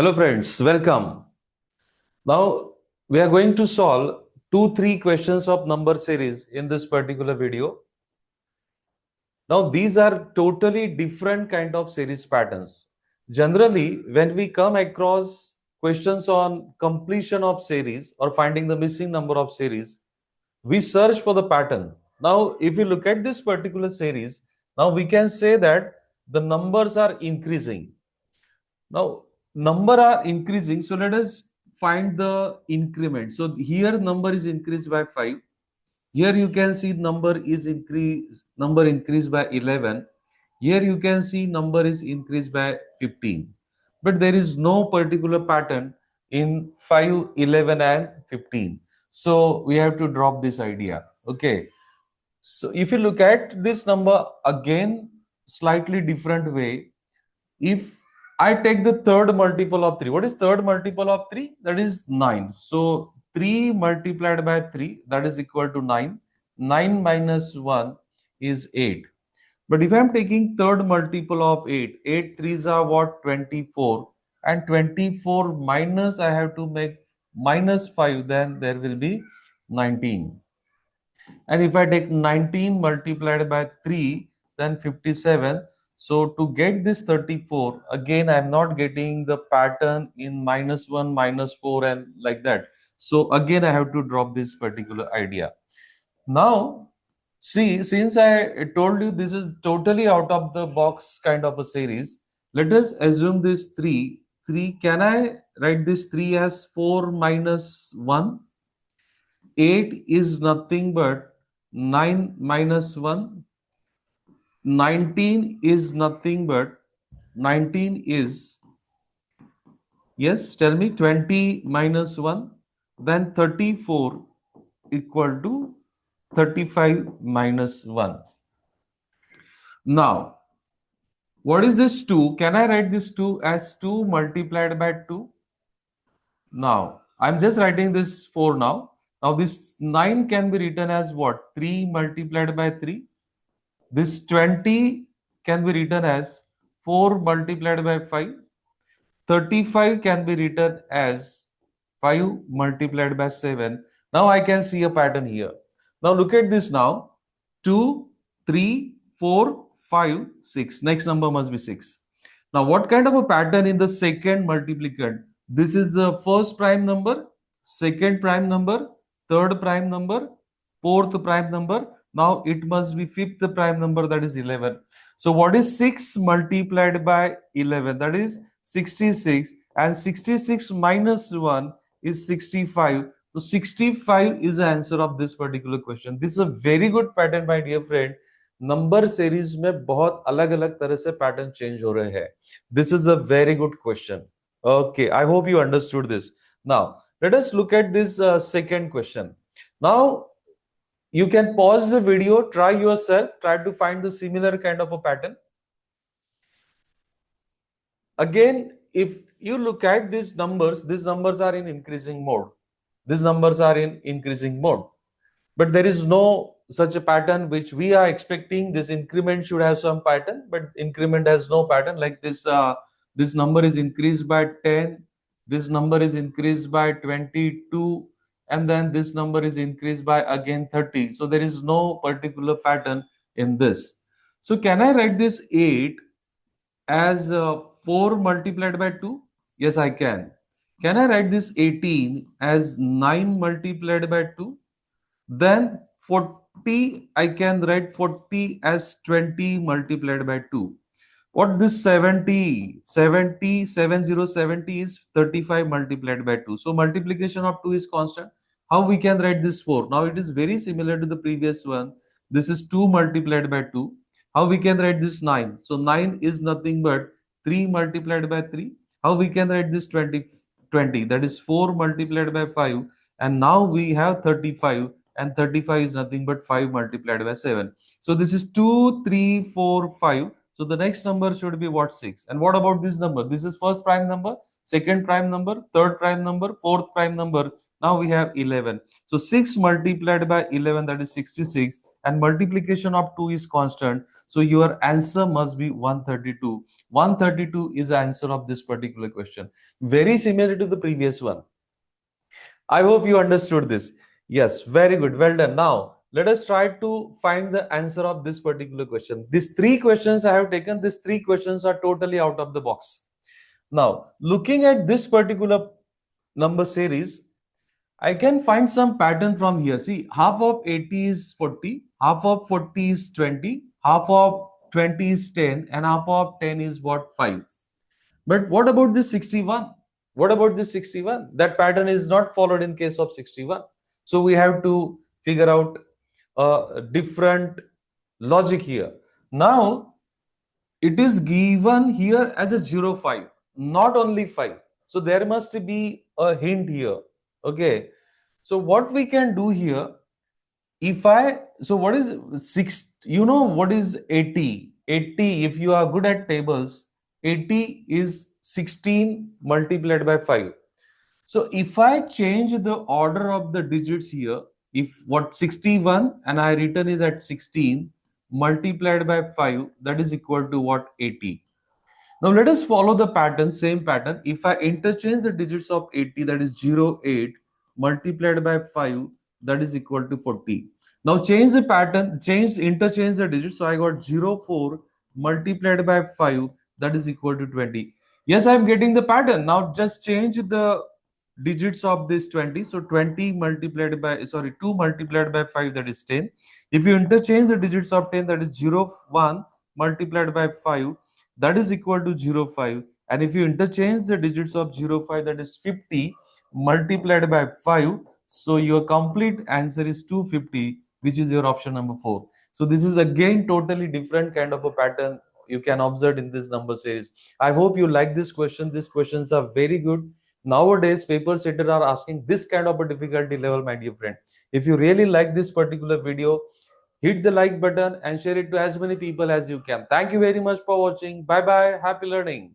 Hello friends, welcome. Now we are going to solve 3 questions of number series in this particular video. Now these are totally different kind of series patterns. Generally, when we come across questions on completion of series or finding the missing number of series, we search for the pattern. Now if you look at this particular series, now we can say that the numbers are increasing. Now, number are increasing. So let us find the increment. So here number is increased by 5. Here you can see number increased by 11. Here you can see number is increased by 15. But there is no particular pattern in 5, 11 and 15. So we have to drop this idea. Okay. So if you look at this number again, slightly different way, if I take the third multiple of 3, what is third multiple of 3? That is 9. So 3 multiplied by 3, that is equal to 9. 9 minus 1 is 8. But if I am taking third multiple of 8, 8 threes are what? 24. And 24 minus, I have to make minus 5, then there will be 19. And if I take 19 multiplied by 3, then 57. So to get this 34, again, I'm not getting the pattern in minus 1, minus 4 and like that. So again, I have to drop this particular idea. Now, see, since I told you this is totally out of the box kind of a series, let us assume this 3. 3, can I write this 3 as 4 minus 1? 8 is nothing but 9 minus 1. 19 is nothing but 19 is, yes, tell me, 20 minus 1. Then 34 equal to 35 minus 1. Now, what is this 2? Can I write this 2 as 2 multiplied by 2? Now, I'm just writing this 4 now. Now, this 9 can be written as what? 3 multiplied by 3. This 20 can be written as 4 multiplied by 5. 35 can be written as 5 multiplied by 7. Now I can see a pattern here. Now look at this now. 2, 3, 4, 5, 6. Next number must be 6. Now what kind of a pattern in the second multiplicand? This is the first prime number, second prime number, third prime number, fourth prime number. Now it must be fifth prime number, that is 11. So what is 6 multiplied by 11? That is 66, and 66 minus 1 is 65. So 65 is the answer of this particular question. This is a very good pattern, my dear friend. Number series में बहुत अलग अलग तरह से pattern change हो रहे हैं. This is a very good question. Okay, I hope you understood this. Now, let us look at this second question. Now, you can pause the video, try yourself, try to find the similar kind of a pattern. Again, if you look at these numbers are in increasing mode. These numbers are in increasing mode. But there is no such a pattern which we are expecting. This increment should have some pattern, but increment has no pattern. Like this, this number is increased by 10. This number is increased by 22. And then this number is increased by again 30. So there is no particular pattern in this. So can I write this 8 as 4 multiplied by 2? Yes, I can. Can I write this 18 as 9 multiplied by 2? Then 40, I can write 40 as 20 multiplied by 2. What this 70? 70, 70 is 35 multiplied by 2. So multiplication of 2 is constant. How we can write this 4? Now it is very similar to the previous one. This is 2 multiplied by 2. How we can write this 9? So 9 is nothing but 3 multiplied by 3. How we can write this 20? That is 4 multiplied by 5. And now we have 35. And 35 is nothing but 5 multiplied by 7. So this is 2, 3, 4, 5. So the next number should be what? 6. And what about this number? This is first prime number, second prime number, third prime number, fourth prime number. Now we have 11. So 6 multiplied by 11, that is 66. and multiplication of 2 is constant. So your answer must be 132. 132 is the answer of this particular question. Very similar to the previous one. I hope you understood this. Yes, very good. Well done. Now, let us try to find the answer of this particular question. These three questions I have taken, these three questions are totally out of the box. Now, looking at this particular number series, I can find some pattern from here. See, half of 80 is 40, half of 40 is 20, half of 20 is 10, and half of 10 is what? 5. But what about this 61? What about this 61? That pattern is not followed in case of 61. So we have to figure out a different logic here. Now, it is given here as a 0, 5, not only 5. So there must be a hint here. Okay. So what we can do here, so what is 6? You know what is 80? 80, if you are good at tables, 80 is 16 multiplied by 5. So if I change the order of the digits here, if what 61 and I written is at 16 multiplied by 5, that is equal to what? 80. Now let us follow the pattern, same pattern. If I interchange the digits of 80, that is 0, 8 multiplied by 5, that is equal to 40. Now change the pattern, interchange the digits. So I got 0, 4 multiplied by 5, that is equal to 20. Yes, I am getting the pattern. Now just change the digits of this 20. So 20 multiplied by, 2 multiplied by 5, that is 10. If you interchange the digits of 10, that is 0, 1 multiplied by 5, that is equal to 0, 5. And if you interchange the digits of 0, 5, that is 50 multiplied by 5. So your complete answer is 250, which is your option number 4. So this is again totally different kind of a pattern you can observe in this number series. I hope you like this question. These questions are very good. Nowadays, paper setters are asking this kind of a difficulty level, my dear friend. If you really like this particular video, hit the like button and share it to as many people as you can. Thank you very much for watching. Bye bye. Happy learning.